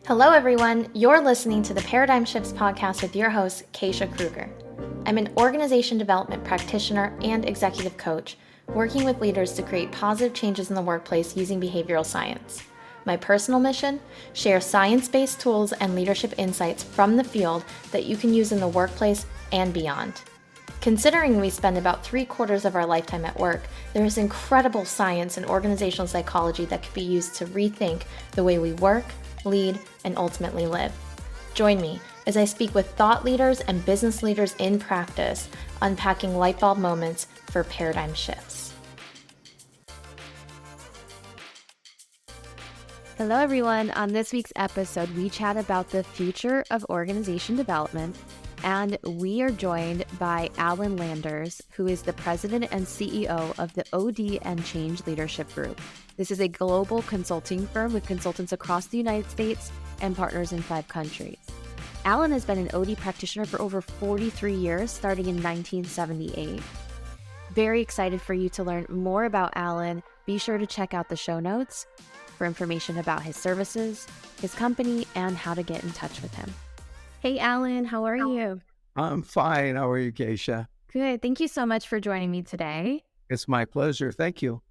Hello, everyone. You're listening to the Paradigm Shifts podcast with your host, Keisha Kruger. I'm an organization development practitioner and executive coach, working with leaders to create positive changes in the workplace using behavioral science. My personal mission? Share science-based tools and leadership insights from the field that you can use in the workplace and beyond. Considering we spend about 3/4 of our lifetime at work, there is incredible science and organizational psychology that can be used to rethink the way we work, lead, and ultimately live. Join me as I speak with thought leaders and business leaders in practice, unpacking lightbulb moments for paradigm shifts. Hello, everyone. On this week's episode, we chat about the future of organization development, and we are joined by Alan Landers, who is the president and CEO of the OD and Change Leadership Group. This is a global consulting firm with consultants across the United States and partners in 5 countries. Alan has been an OD practitioner for over 43 years, starting in 1978. Very excited for you to learn more about Alan. Be sure to check out the show notes for information about his services, his company, and how to get in touch with him. Hey, Alan, how are you? I'm fine. How are you, Keisha? Good. Thank you so much for joining me today. It's my pleasure. Thank you.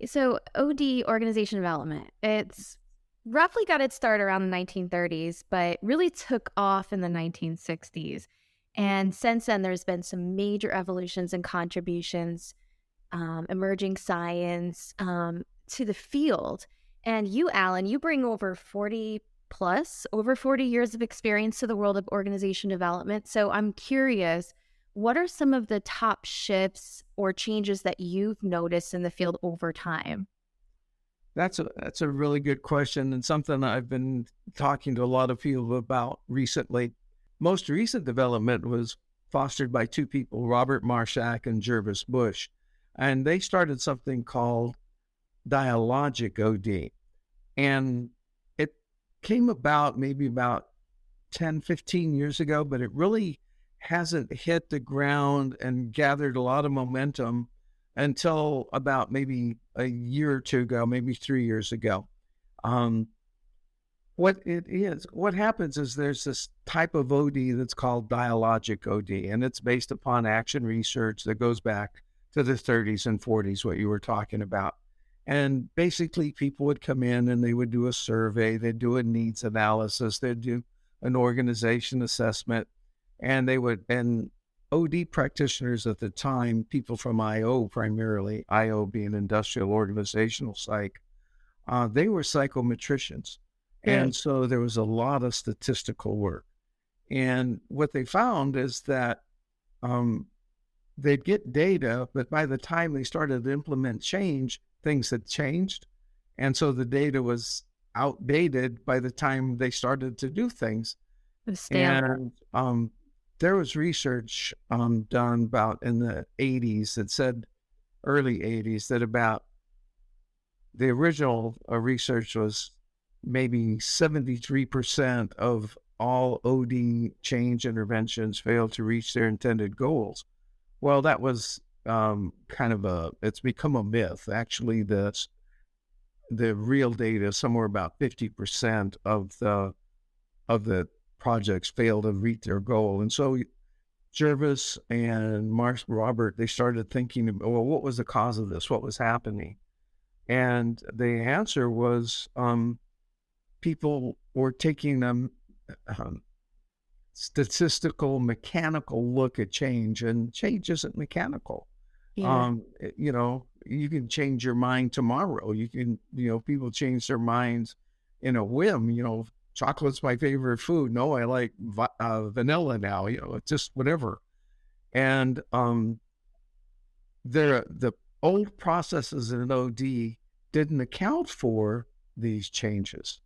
So OD, organization development, it's roughly got its start around the 1930s, but really took off in the 1960s. And since then, there's been some major evolutions and contributions, emerging science to the field. And you, Alan, you bring over 40 years of experience to the world of organization development. So I'm curious, what are some of the top shifts or changes that you've noticed in the field over time? That's a really good question, and something I've been talking to a lot of people about recently. Most recent development was fostered by 2 people, Robert Marshak and Jervis Bush, and they started something called dialogic OD. And it came about maybe about 10, 15 years ago, but it really hasn't hit the ground and gathered a lot of momentum until about maybe a year or 2 ago, maybe 3 years ago. What happens is there's this type of OD that's called dialogic OD, and it's based upon action research that goes back to the 30s and 40s, what you were talking about. And basically people would come in and they would do a survey, they'd do a needs analysis, they'd do an organization assessment, and OD practitioners at the time, people from IO primarily, IO being industrial organizational psych, they were psychometricians. Yeah. And so there was a lot of statistical work. And what they found is that they'd get data, but by the time they started to implement change, things had changed. And so the data was outdated by the time they started to do things. And there was research done about in the 80s that said, early 80s, that about the original research was maybe 73% of all OD change interventions failed to reach their intended goals. Well, that was it's become a myth. Actually, the real data is somewhere about 50% of the projects fail to reach their goal. And so Jervis and Robert, they started thinking, well, what was the cause of this? What was happening? And the answer was people were taking a statistical, mechanical look at change, and change isn't mechanical. Yeah. You can change your mind tomorrow. People change their minds in a whim. Chocolate's my favorite food. No, I like vanilla now. It's just whatever. And the old processes in OD didn't account for these changes.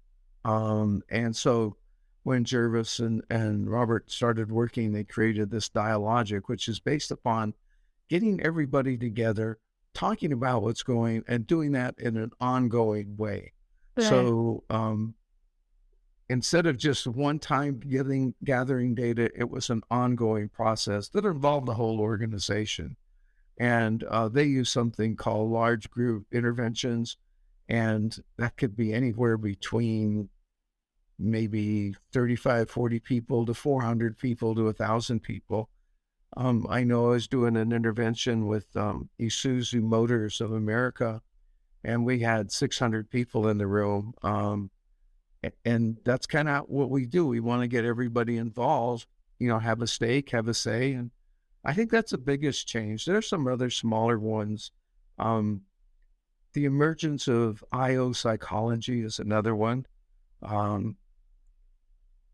And so when Jervis and Robert started working, they created this dialogic, which is based upon getting everybody together, talking about what's going, and doing that in an ongoing way. Right. So instead of just one time gathering data, it was an ongoing process that involved the whole organization. And they use something called large group interventions, and that could be anywhere between maybe 35, 40 people to 400 people to 1,000 people. I know I was doing an intervention with Isuzu Motors of America, and we had 600 people in the room. And that's kind of what we do. We want to get everybody involved, have a stake, have a say. And I think that's the biggest change. There's some other smaller ones. The emergence of IO psychology is another one. And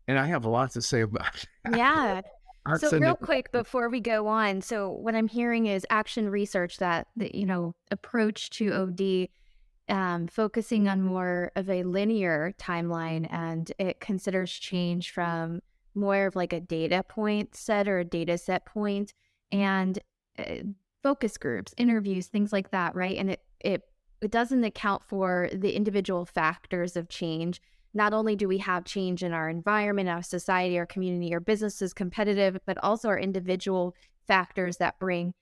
I have a lot to say about that. Yeah. Arts So and real quick before we go on, so what I'm hearing is action research that the approach to OD, focusing on more of a linear timeline, and it considers change from more of like a data point set or a data set point, and uh, focus groups, interviews, things like that, right? And it doesn't account for the individual factors of change. Not only do we have change in our environment, our society, our community, our business is competitive, but also our individual factors that bring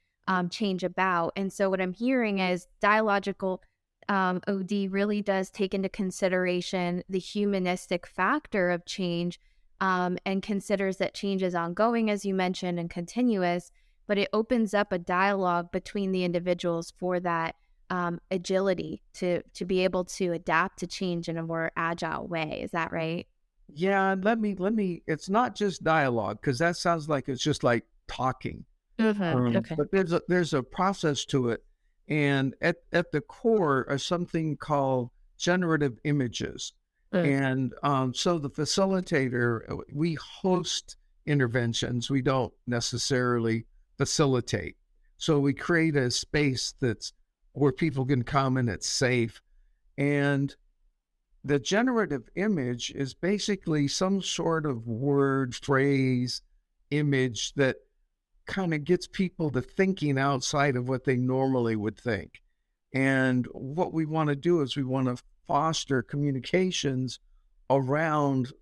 change about. And so what I'm hearing is dialogical OD really does take into consideration the humanistic factor of change, and considers that change is ongoing, as you mentioned, and continuous, but it opens up a dialogue between the individuals for that agility to be able to adapt to change in a more agile way. Is that right? Yeah, let me, it's not just dialogue, because that sounds like it's just like talking. Okay. But there's a process to it. And at the core are something called generative images. And so the facilitator, we host interventions. We don't necessarily facilitate. So we create a space that's where people can come and it's safe. And the generative image is basically some sort of word, phrase, image that kind of gets people to thinking outside of what they normally would think. And what we want to do is we want to foster communications around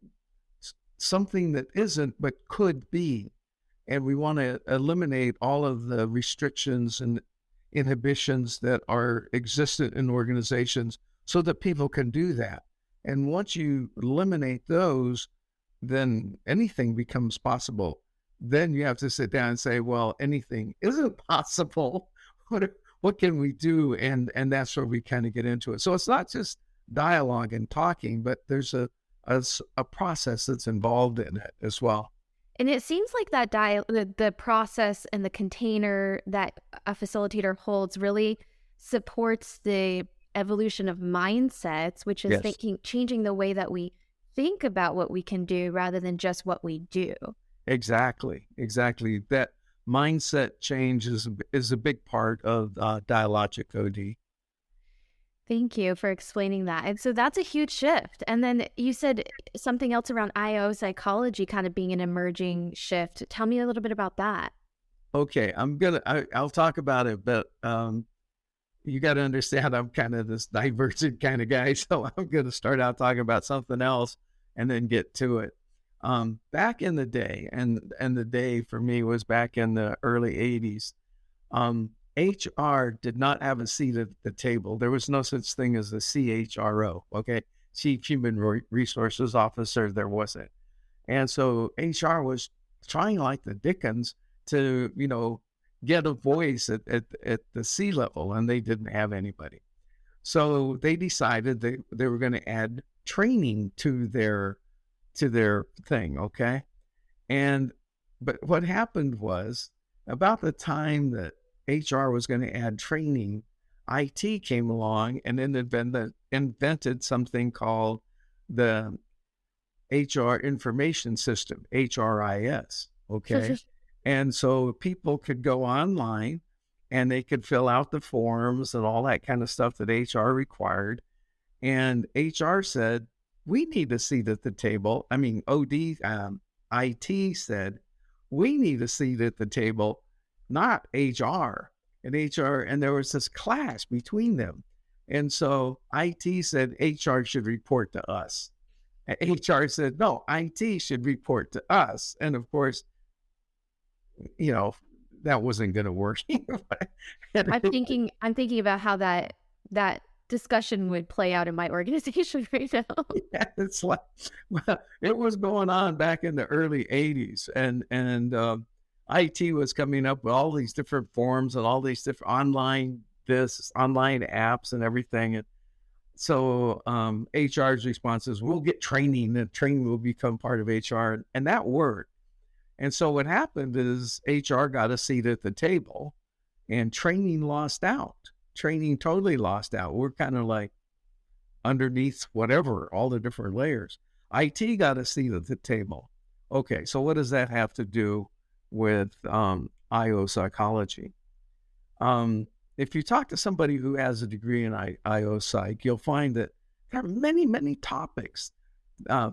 something that isn't but could be. And we want to eliminate all of the restrictions and inhibitions that are existent in organizations so that people can do that. And once you eliminate those, then anything becomes possible. Then you have to sit down and say, well, anything isn't possible. What can we do? And that's where we kind of get into it. So it's not just dialogue and talking, but there's a process that's involved in it as well. And it seems like that the process and the container that a facilitator holds really supports the evolution of mindsets, which is Yes. changing the way that we think about what we can do rather than just what we do. Exactly. That mindset change is a big part of dialogic OD. Thank you for explaining that. And so that's a huge shift. And then you said something else around IO psychology kind of being an emerging shift. Tell me a little bit about that. Okay, I'll talk about it, but you got to understand I'm kind of this divergent kind of guy, so I'm going to start out talking about something else and then get to it. Back in the day, and the day for me was back in the early 80s, HR did not have a seat at the table. There was no such thing as a CHRO, okay? Chief Human Resources Officer, there wasn't. And so HR was trying like the Dickens to, get a voice at the C level, and they didn't have anybody. So they decided they were going to add training to their thing, okay? But what happened was about the time that HR was going to add training, IT came along and then invented something called the HR information system, HRIS, okay? And so people could go online and they could fill out the forms and all that kind of stuff that HR required. And HR said, we need a seat at the table. I mean, IT said, we need a seat at the table, not HR. And there was this clash between them. And so IT said HR should report to us. And HR said, no, IT should report to us. And of course, that wasn't going to work. I'm thinking about how that discussion would play out in my organization right now. Yeah, it's like, well, it was going on back in the early 80s, and IT was coming up with all these different forms and all these different online apps and everything. And so HR's response is, we'll get training, and training will become part of HR. And that worked. And so what happened is HR got a seat at the table, and training lost out. Training totally lost out. We're kind of like underneath whatever, all the different layers. IT got a seat at the table. Okay, so what does that have to do with IO psychology? If you talk to somebody who has a degree in IO psych, you'll find that there are many, many topics,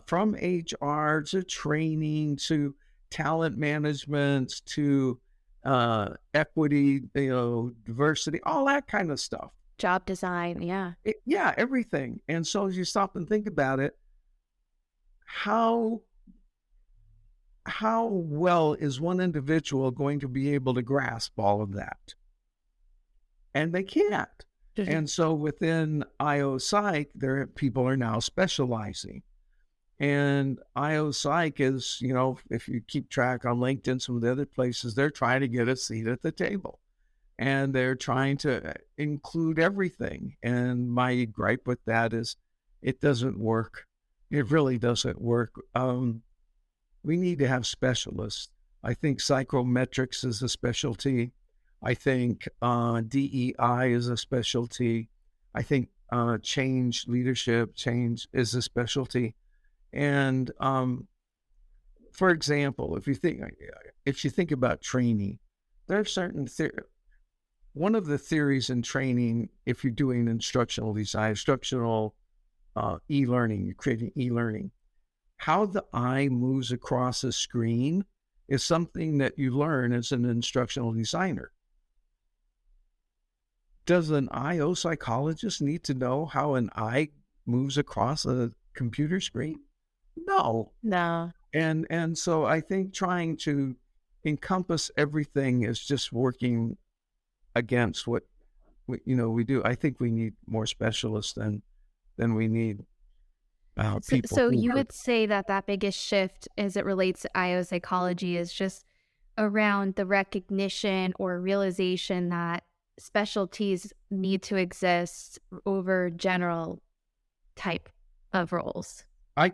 from HR to training to talent management to equity, diversity, all that kind of stuff. Job design, yeah. Yeah, everything. And so as you stop and think about it, how well is one individual going to be able to grasp all of that? And they can't. And so within IO Psych, people are now specializing. And IO Psych is, if you keep track on LinkedIn, some of the other places, they're trying to get a seat at the table. And they're trying to include everything. And my gripe with that is it doesn't work. It really doesn't work. We need to have specialists. I think psychometrics is a specialty. I think DEI is a specialty. I think leadership change is a specialty. And for example, if you think about training, there are certain one of the theories in training, if you're doing instructional design, instructional e-learning, you're creating e-learning, how the eye moves across a screen is something that you learn as an instructional designer. Does an IO psychologist need to know how an eye moves across a computer screen? No. And so I think trying to encompass everything is just working against what we do. I think we need more specialists than we need people. So you would say that biggest shift as it relates to IO psychology is just around the recognition or realization that specialties need to exist over general type of roles. I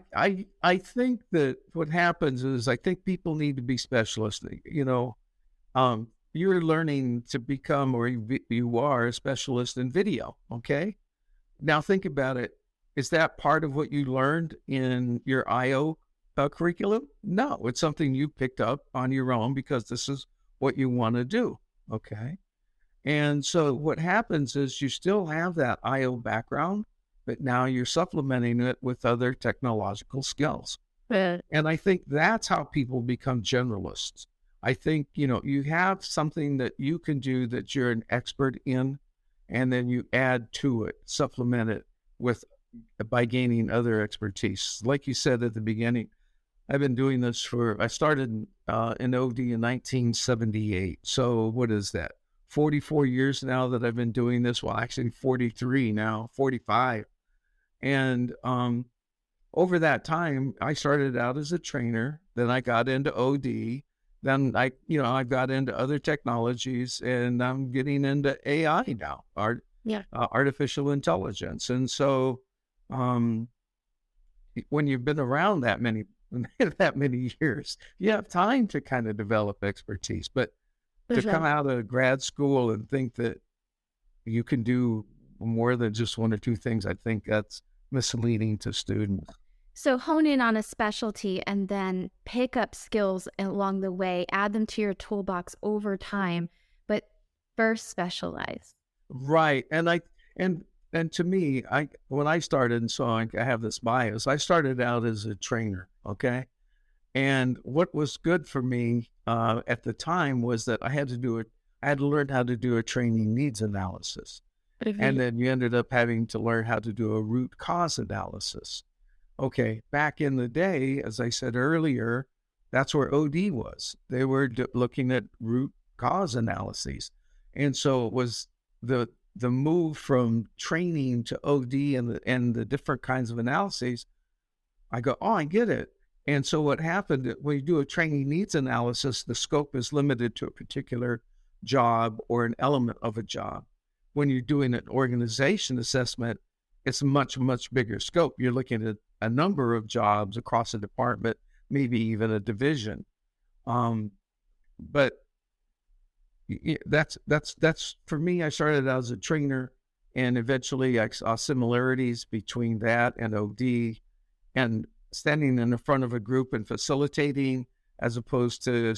think that what happens is I think people need to be specialists. You're learning to become, or you are a specialist in video. Okay. Now think about it. Is that part of what you learned in your IO curriculum? No, it's something you picked up on your own because this is what you want to do. Okay. And so what happens is you still have that IO background, but now you're supplementing it with other technological skills. And I think that's how people become generalists. I think, you have something that you can do that you're an expert in, and then you add to it, supplement it by gaining other expertise. Like you said at the beginning, I've been doing this I started in OD in 1978. So what is that? 44 years now that I've been doing this. Well, actually 43 now, 45. And over that time, I started out as a trainer. Then I got into OD. Then I got into other technologies, and I'm getting into AI now, artificial intelligence. And so when you've been around that many years, you have time to kind of develop expertise. But to come out of grad school and think that you can do more than just one or two things, I think that's misleading to students. So hone in on a specialty and then pick up skills along the way, add them to your toolbox over time, but first specialize. Right. And to me, when I started, and so I have this bias, I started out as a trainer. Okay. And what was good for me at the time was that I had to learn how to do a training needs analysis. Mm-hmm. And then you ended up having to learn how to do a root cause analysis. Okay, back in the day, as I said earlier, that's where OD was. They were looking at root cause analyses. And so it was the the move from training to OD and the different kinds of analyses, I go, oh, I get it. And so what happened when you do a training needs analysis, the scope is limited to a particular job or an element of a job. When you're doing an organization assessment, it's a much, much bigger scope. You're looking at a number of jobs across a department, maybe even a division. But that's for me. I started out as a trainer, and eventually I saw similarities between that and OD, and standing in the front of a group and facilitating, as opposed to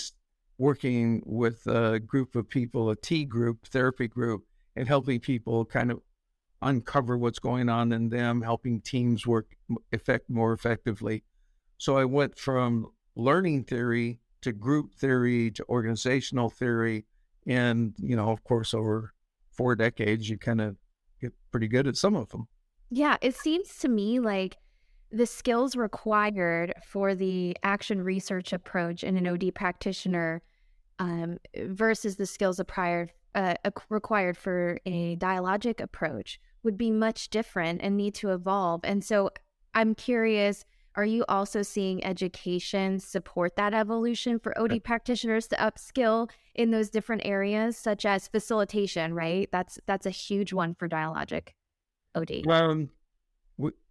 working with a group of people, a T group, therapy group, and helping people kind of uncover what's going on in them, helping teams work more effectively. So I went from learning theory to group theory to organizational theory. And, of course, over 4 decades, you kind of get pretty good at some of them. Yeah, it seems to me like the skills required for the action research approach in an OD practitioner versus the skills required for a dialogic approach would be much different and need to evolve. And so I'm curious, are you also seeing education support that evolution for OD practitioners to upskill in those different areas, such as facilitation, right? That's a huge one for dialogic OD.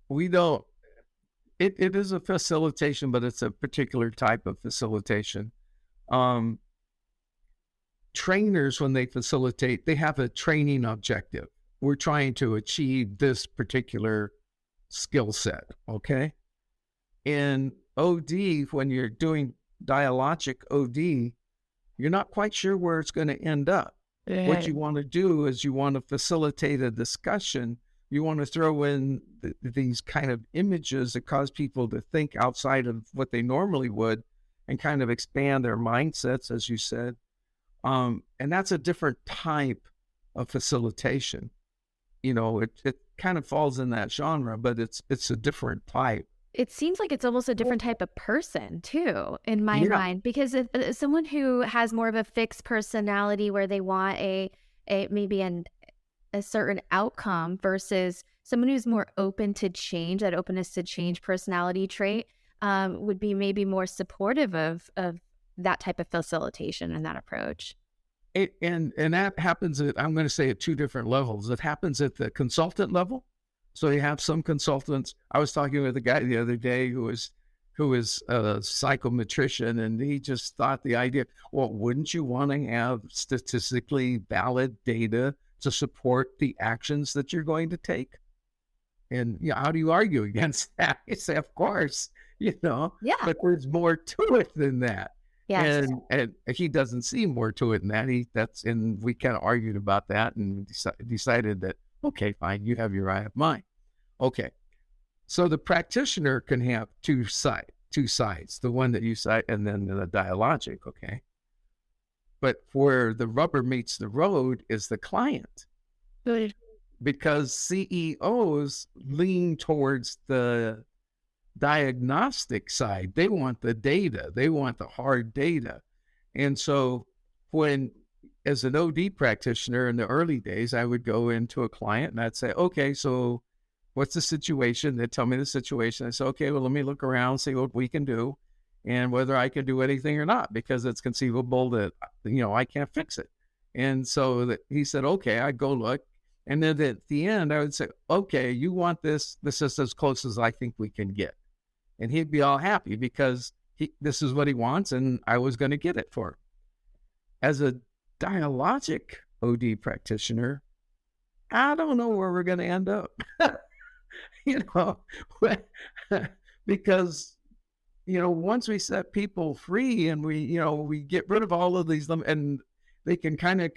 We don't, it is a facilitation, but it's a particular type of facilitation. Trainers, when they facilitate, they have a training objective. We're trying to achieve this particular skill set, okay? In OD, when you're doing dialogic OD, you're not quite sure where it's going to end up. What you want to do is you want to facilitate a discussion. You want to throw in these kind of images that cause people to think outside of what they normally would and kind of expand their mindsets, as you said. And that's a different type of facilitation. It kind of falls in that genre, but it's a different type. It seems like it's almost a different type of person too, in my mind, because if someone who has more of a fixed personality where they want maybe a certain outcome versus someone who's more open to change, that openness to change personality trait would be maybe more supportive of that type of facilitation and that approach. And that happens I'm going to say at 2 different levels. It happens at the consultant level. So you have some consultants. I was talking with a guy the other day who was a psychometrician, and he just thought the idea, well, wouldn't you want to have statistically valid data to support the actions that you're going to take? And how do you argue against that? You say, of course, but there's more to it than that. Yes. And he doesn't see more to it than that. And we kind of argued about that and decided that, okay, fine, you have your, I have mine. Okay. So the practitioner can have two sides, the one that you cite and then the dialogic, okay? But where the rubber meets the road is the client. Good. Because CEOs lean towards the diagnostic side. They want the data. They want the hard data. And so as an OD practitioner in the early days, I would go into a client and I'd say, okay, so what's the situation? They'd tell me the situation. I say, okay, well, let me look around, see what we can do and whether I can do anything or not, because it's conceivable that, I can't fix it. And so he said, okay, I'd go look. And then at the end, I would say, okay, you want this. This is as close as I think we can get. And he'd be all happy because this is what he wants, and I was going to get it for him. As a dialogic OD practitioner, I don't know where we're going to end up, because, once we set people free and we get rid of all of these, and they can kind of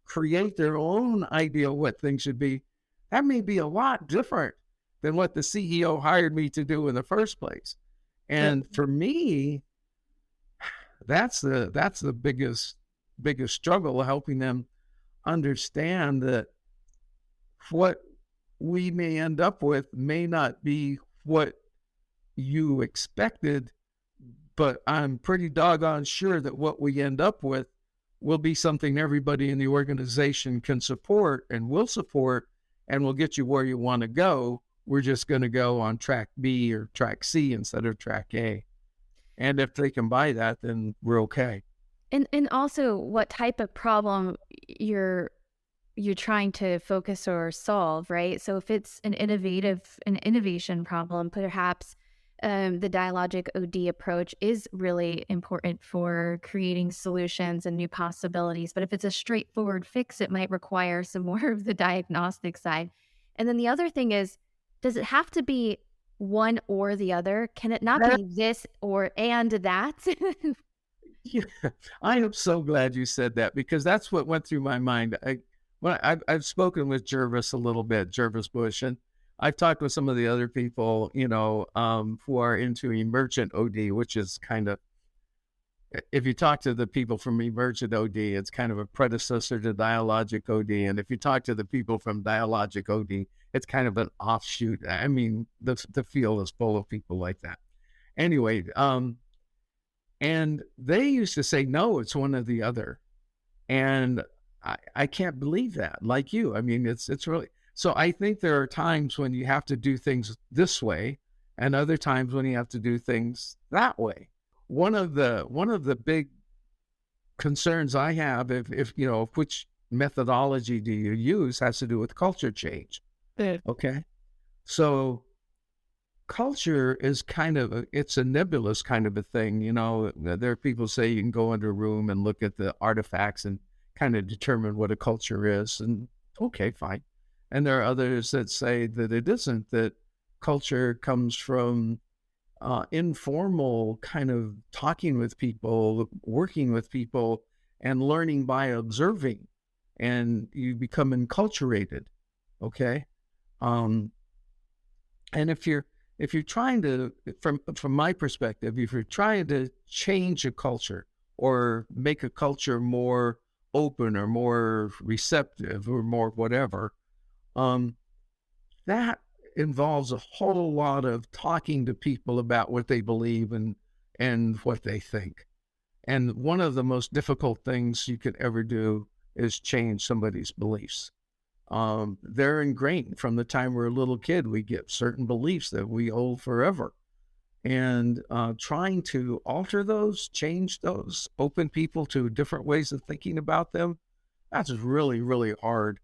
create their own idea of what things should be, that may be a lot different than what the CEO hired me to do in the first place. And for me, that's the biggest struggle, helping them understand that what we may end up with may not be what you expected, but I'm pretty doggone sure that what we end up with will be something everybody in the organization can support and will support and will get you where you want to go. We're just going to go on track B or track C instead of track A. And if they can buy that, then we're okay. And also what type of problem you're trying to focus or solve, right? So if it's an innovation problem, perhaps the dialogic OD approach is really important for creating solutions and new possibilities. But if it's a straightforward fix, it might require some more of the diagnostic side. And then the other thing is, does it have to be one or the other? Can it not be this or and that? Yeah, I am so glad you said that, because that's what went through my mind. I've spoken with Jervis a little bit, Jervis Bush, and I've talked with some of the other people, who are into emergent OD, which is kind of, if you talk to the people from emergent OD, it's kind of a predecessor to dialogic OD. And if you talk to the people from dialogic OD, it's kind of an offshoot. I mean, the field is full of people like that. Anyway, and they used to say, no, it's one or the other. And I can't believe that, like you. I mean, it's really, so I think there are times when you have to do things this way and other times when you have to do things that way. One of the big concerns I have, if which methodology do you use, has to do with culture change. Okay. So culture is kind of it's a nebulous kind of a thing. There are people say you can go into a room and look at the artifacts and kind of determine what a culture is, and okay, fine. And there are others that say that it isn't, that culture comes from informal kind of talking with people, working with people, and learning by observing, and you become enculturated. Okay. And if you're trying to, from my perspective, if you're trying to change a culture or make a culture more open or more receptive or more whatever, that involves a whole lot of talking to people about what they believe and what they think. And one of the most difficult things you could ever do is change somebody's beliefs. They're ingrained from the time we're a little kid. We get certain beliefs that we hold forever. And trying to alter those, change those, open people to different ways of thinking about them, that's really, really hard.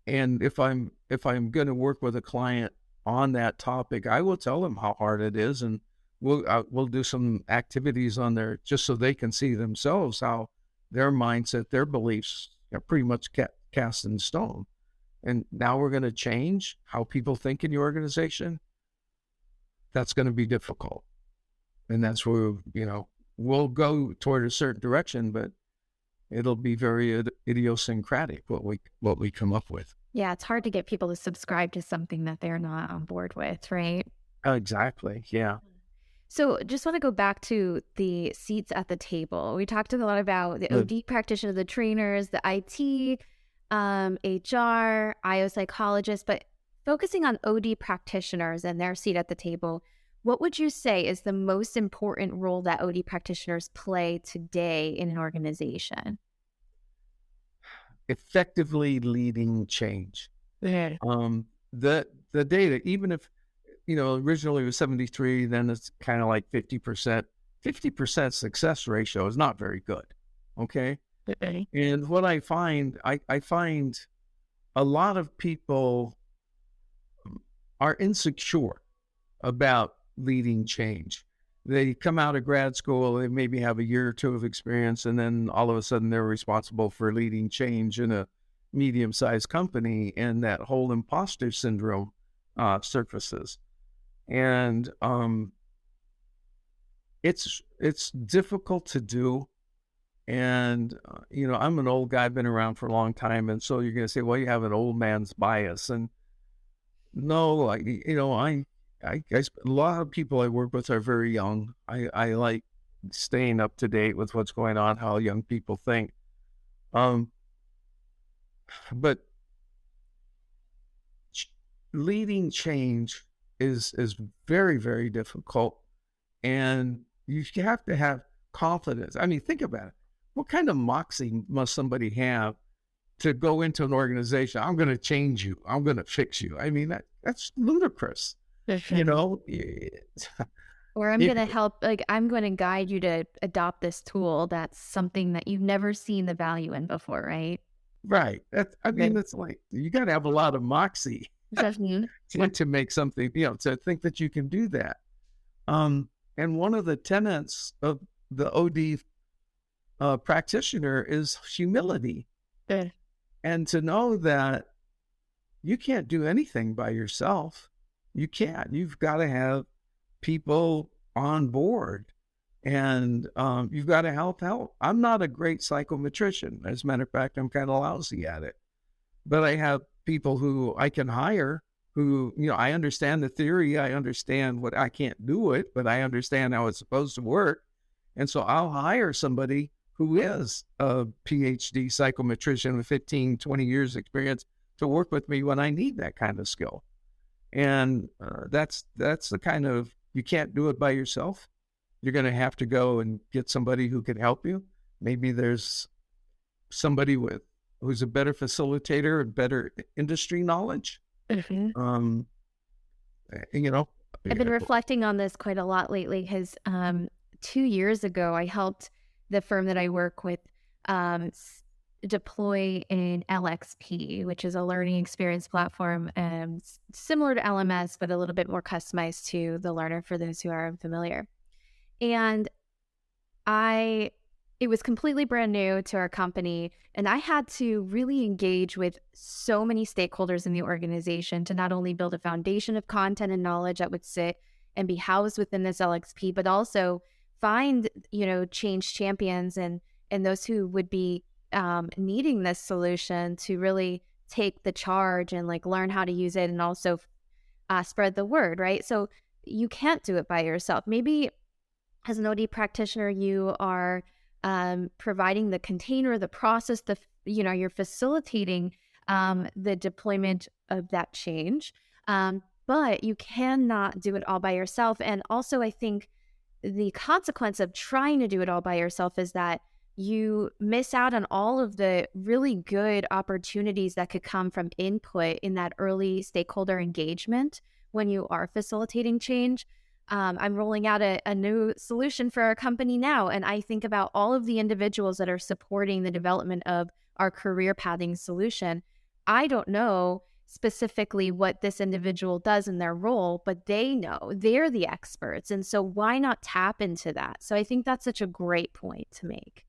And if I'm going to work with a client on that topic, I will tell them how hard it is, and we'll do some activities on there just so they can see themselves how their mindset, their beliefs are pretty much cast in stone. And now we're going to change how people think in your organization. That's going to be difficult. And that's where, we'll go toward a certain direction, but it'll be very idiosyncratic what we come up with. Yeah, it's hard to get people to subscribe to something that they're not on board with, right? Exactly. Yeah. So just want to go back to the seats at the table. We talked a lot about the OD practitioner, the trainers, the IT, HR, IO psychologists, but focusing on OD practitioners and their seat at the table, what would you say is the most important role that OD practitioners play today in an organization? Effectively leading change. Yeah. The data, even if, originally it was 73, then it's kind of like 50%. 50% success ratio is not very good. Okay. And what I find, I find a lot of people are insecure about leading change. They come out of grad school, they maybe have a year or two of experience, and then all of a sudden they're responsible for leading change in a medium-sized company, and that whole imposter syndrome surfaces. And it's difficult to do. And, I'm an old guy, been around for a long time. And so you're going to say, well, you have an old man's bias. And no, a lot of people I work with are very young. I like staying up to date with what's going on, how young people think. But leading change is very, very difficult. And you have to have confidence. I mean, think about it. what kind of moxie must somebody have to go into an organization? I'm going to change you. I'm going to fix you. I mean, that's ludicrous. You know, Or I'm going to help, like, I'm going to guide you to adopt this tool. That's something that you've never seen the value in before, right? right. I mean, it's like, you got to have a lot of moxie to make something, to think that you can do that. And one of the tenets of the OD practitioner is humility. Good. And to know that you can't do anything by yourself. You can't. You've got to have people on board, and you've got to help. I'm not a great psychometrician. As a matter of fact, I'm kind of lousy at it. But I have people who I can hire who, I understand the theory. I understand I can't do it, but I understand how it's supposed to work. And so I'll hire somebody who is a PhD psychometrician with 15, 20 years experience to work with me when I need that kind of skill. And that's the kind of, you can't do it by yourself. You're going to have to go and get somebody who can help you. Maybe there's somebody who's a better facilitator and better industry knowledge. Mm-hmm. I've been reflecting on this quite a lot lately because 2 years ago, I helped the firm that I work with deploy an LXP, which is a learning experience platform, similar to LMS, but a little bit more customized to the learner for those who are unfamiliar. And it was completely brand new to our company, and I had to really engage with so many stakeholders in the organization to not only build a foundation of content and knowledge that would sit and be housed within this LXP, but also find, change champions and those who would be needing this solution to really take the charge and learn how to use it and also spread the word, right? So you can't do it by yourself. Maybe as an OD practitioner, you are providing the container, the process, you're facilitating the deployment of that change, but you cannot do it all by yourself. And also, I think the consequence of trying to do it all by yourself is that you miss out on all of the really good opportunities that could come from input in that early stakeholder engagement when you are facilitating change. I'm rolling out a new solution for our company now, and I think about all of the individuals that are supporting the development of our career pathing solution. I don't know specifically what this individual does in their role, but they know, they're the experts. And so why not tap into that? So I think that's such a great point to make.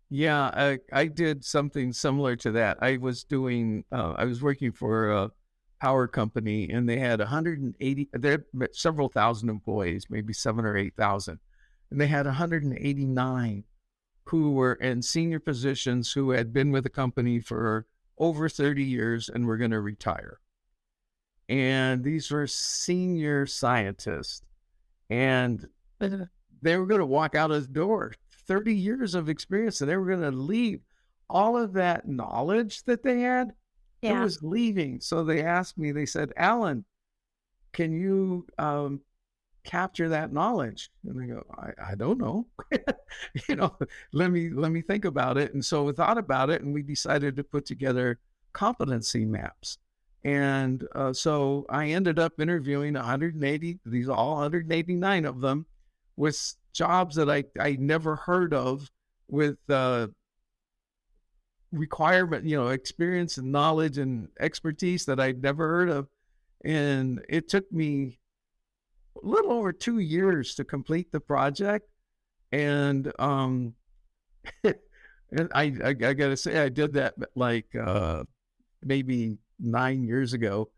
Yeah, I did something similar to that. I was working for a power company, and they had 180, they had several thousand employees, maybe 7,000 or 8,000. And they had 189 who were in senior positions who had been with the company for over 30 years and were going to retire. And these were senior scientists, and they were going to walk out of the door, 30 years of experience, and they were going to leave all of that knowledge that they had. Yeah. It was leaving. So they asked me, they said, Alan, can you capture that knowledge? And I go, I don't know. Let me think about it. And so we thought about it, and we decided to put together competency maps. And so I ended up interviewing 189 of them with jobs that I never heard of, with requirement, experience and knowledge and expertise that I'd never heard of. And it took me a little over 2 years to complete the project. And and I gotta say, I did that maybe 9 years ago,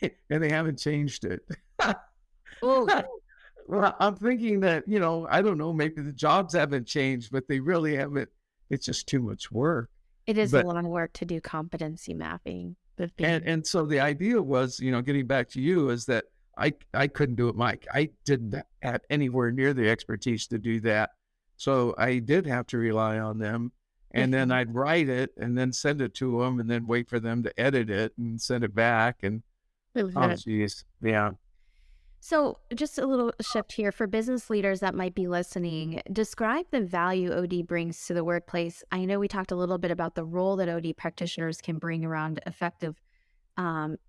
and they haven't changed it. Oh. Well, I'm thinking that, I don't know, maybe the jobs haven't changed, but they really haven't. It's just too much work. It is a lot of work to do competency mapping. And so the idea was, getting back to you, is that I couldn't do it, Mike. I didn't have anywhere near the expertise to do that. So I did have to rely on them. And then I'd write it and then send it to them, and then wait for them to edit it and send it back. And, oh, geez. Yeah. So, just a little shift here for business leaders that might be listening. Describe the value OD brings to the workplace. I know we talked a little bit about the role that OD practitioners can bring around effective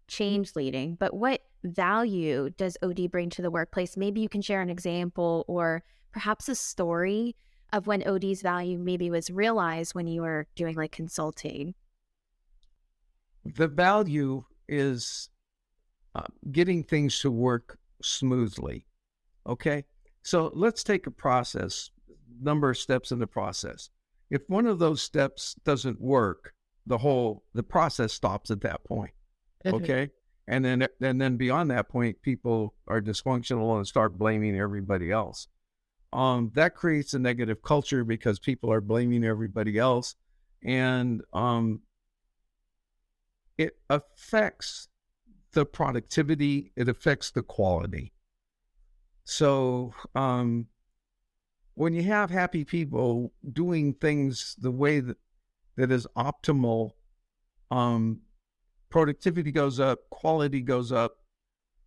change leading, but what value does OD bring to the workplace? Maybe you can share an example or perhaps a story of when OD's value maybe was realized when you were doing like consulting. The value is getting things to work smoothly. Okay. So let's take a process, number of steps in the process. If one of those steps doesn't work, the process stops at that point. Okay. And then beyond that point, people are dysfunctional and start blaming everybody else. That creates a negative culture because people are blaming everybody else. And it affects the productivity, it affects the quality. So when you have happy people doing things the way that is optimal, productivity goes up, quality goes up,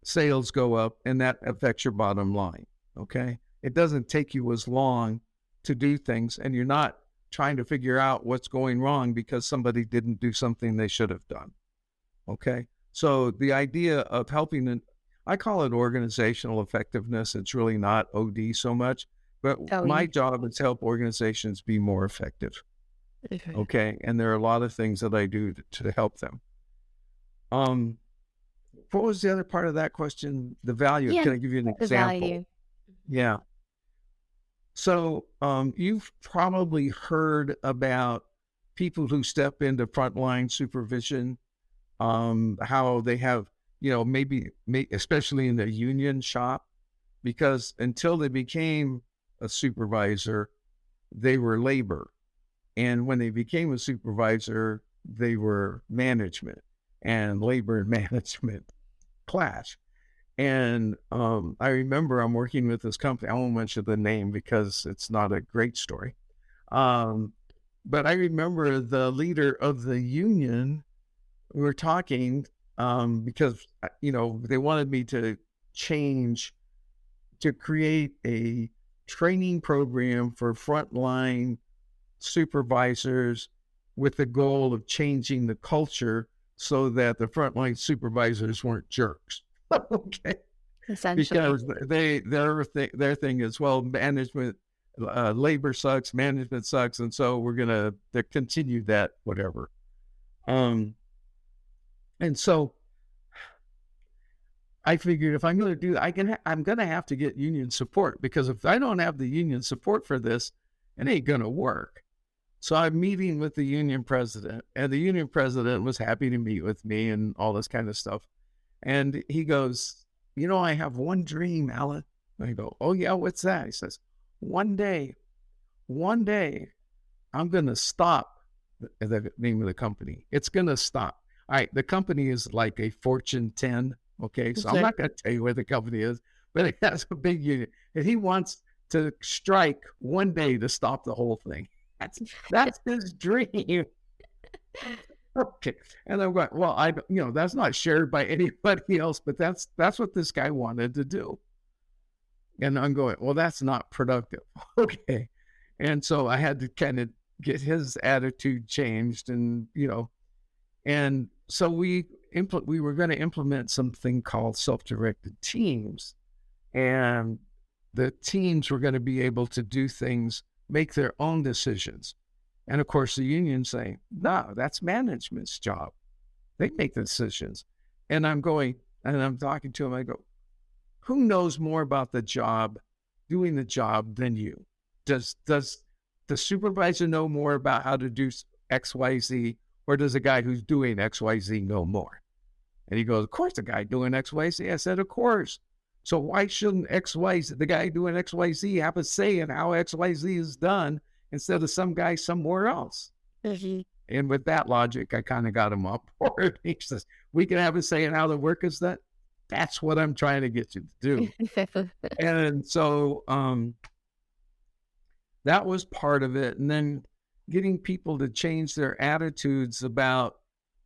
sales go up, and that affects your bottom line. Okay. It doesn't take you as long to do things, and you're not trying to figure out what's going wrong because somebody didn't do something they should have done. Okay. So the idea of helping, I call it organizational effectiveness. It's really not OD so much, but my job is to help organizations be more effective. Okay. And there are a lot of things that I do to help them. What was the other part of that question? The value. Yeah, Can I give you an example? the value. Yeah. So you've probably heard about people who step into frontline supervision, how they have, maybe especially in the union shop, because until they became a supervisor, they were labor. And when they became a supervisor, they were management, and labor and management clash. And I remember I'm working with this company. I won't mention the name because it's not a great story. But I remember the leader of the union, we were talking because, they wanted me to create a training program for frontline supervisors with the goal of changing the culture so that the frontline supervisors weren't jerks. Okay. Because their thing is, well, management, labor sucks, management sucks, and so we're gonna continue that, whatever. And so I figured if I'm gonna do, I'm gonna have to get union support, because if I don't have the union support for this, it ain't gonna work. So I'm meeting with the union president, and the union president was happy to meet with me and all this kind of stuff. And he goes, I have one dream, Alan. And I go, oh yeah, what's that? He says, one day, I'm going to stop the name of the company. It's going to stop. All right. The company is like a Fortune 10. Okay. So I'm not going to tell you where the company is, but it has a big union. And he wants to strike one day to stop the whole thing. That's his dream. Okay. And I'm going, well, that's not shared by anybody else, but that's what this guy wanted to do. And I'm going, well, that's not productive. Okay. And so I had to kind of get his attitude changed, and so we were going to implement something called self-directed teams, and the teams were going to be able to do things, make their own decisions. And of course, the union saying, no, that's management's job. They make the decisions. And I'm talking to him. I go, who knows more about the job, doing the job, than you? Does the supervisor know more about how to do X, Y, Z, or does the guy who's doing X, Y, Z know more? And he goes, of course, the guy doing X, Y, Z. I said, of course. So why shouldn't the guy doing X, Y, Z, have a say in how X, Y, Z is done, instead of some guy somewhere else? Mm-hmm. And with that logic, I kind of got him up for it. He says, we can have a say in how the work is done. That's what I'm trying to get you to do. And so that was part of it. And then getting people to change their attitudes about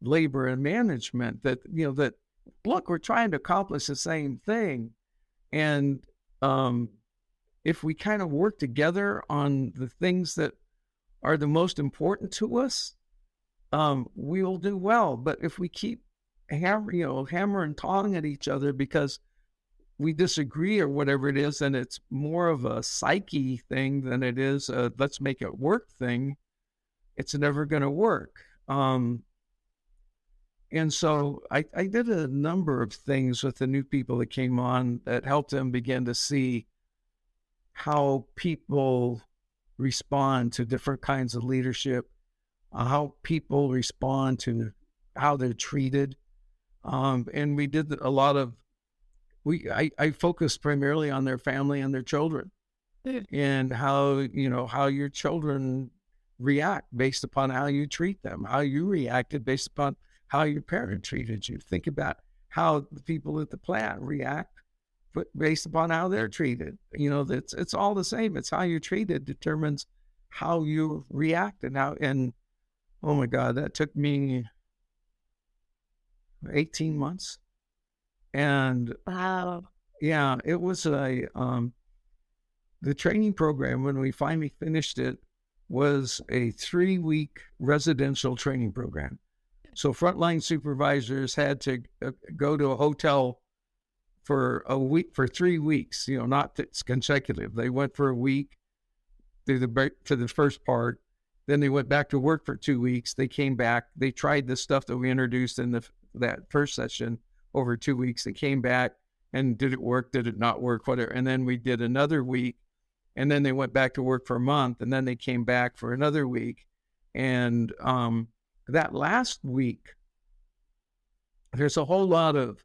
labor and management, that, look, we're trying to accomplish the same thing. And if we kind of work together on the things that are the most important to us, we'll do well. But if we keep hammer and tong at each other because we disagree or whatever it is, and it's more of a psyche thing than it is a let's make it work thing, it's never going to work. And so I did a number of things with the new people that came on that helped them begin to see how people respond to different kinds of leadership, how people respond to how they're treated. And we did a lot of, I focused primarily on their family and their children and how your children react based upon how you treat them, how you reacted based upon how your parent treated you. Think about how the people at the plant react based upon how they're treated. It's all the same. It's how you're treated determines how you react and oh my God, that took me 18 months. And Wow. yeah, it was the training program when we finally finished it was a 3-week residential training program. So frontline supervisors had to go to a hotel for a week, for 3 weeks, not consecutive. They went for a week to the first part. Then they went back to work for 2 weeks. They came back. They tried the stuff that we introduced in that first session over 2 weeks. They came back and did it work? Did it not work? Whatever. And then we did another week. And then they went back to work for a month. And then they came back for another week. And that last week, there's a whole lot of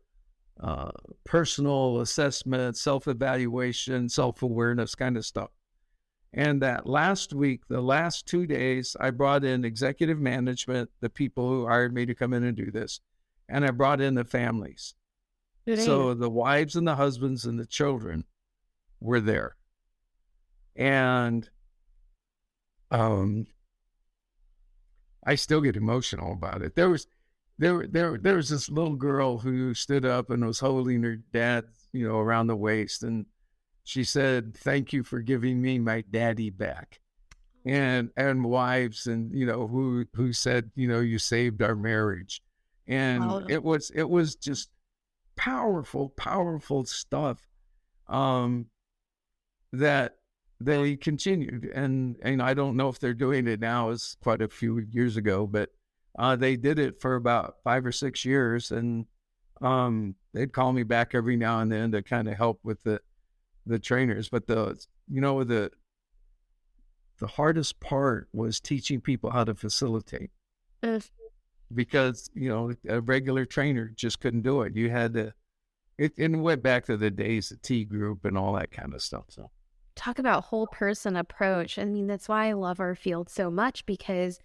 personal assessment, self-evaluation, self-awareness kind of stuff. And that last week, the last 2 days, I brought in executive management, the people who hired me to come in and do this. And I brought in the families. So the wives and the husbands and the children were there. And I still get emotional about it. There was this little girl who stood up and was holding her dad, around the waist, and she said, "Thank you for giving me my daddy back." And wives, and who said, "You saved our marriage," and Wow. it was just powerful stuff that they continued, and I don't know if they're doing it now. It's quite a few years ago, but they did it for about 5 or 6 years, and they'd call me back every now and then to kind of help with the trainers. But the hardest part was teaching people how to facilitate, because a regular trainer just couldn't do it. You had to. It went back to the days of T group and all that kind of stuff. So. Talk about whole person approach. I mean, that's why I love our field so much, because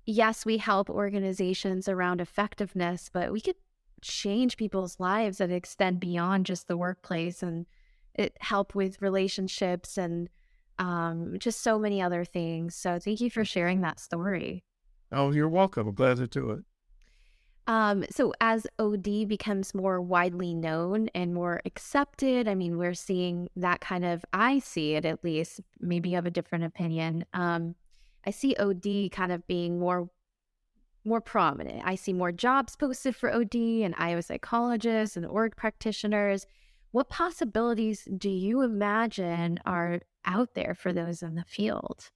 yes, we help organizations around effectiveness, but we could change people's lives that extend beyond just the workplace, and it help with relationships and just so many other things. So thank you for sharing that story. Oh, you're welcome. I'm glad to do it. So as OD becomes more widely known and more accepted, I mean, we're seeing that I see it, at least, maybe you have a different opinion. I see OD kind of being more prominent. I see more jobs posted for OD and IO psychologists and org practitioners. What possibilities do you imagine are out there for those in the field?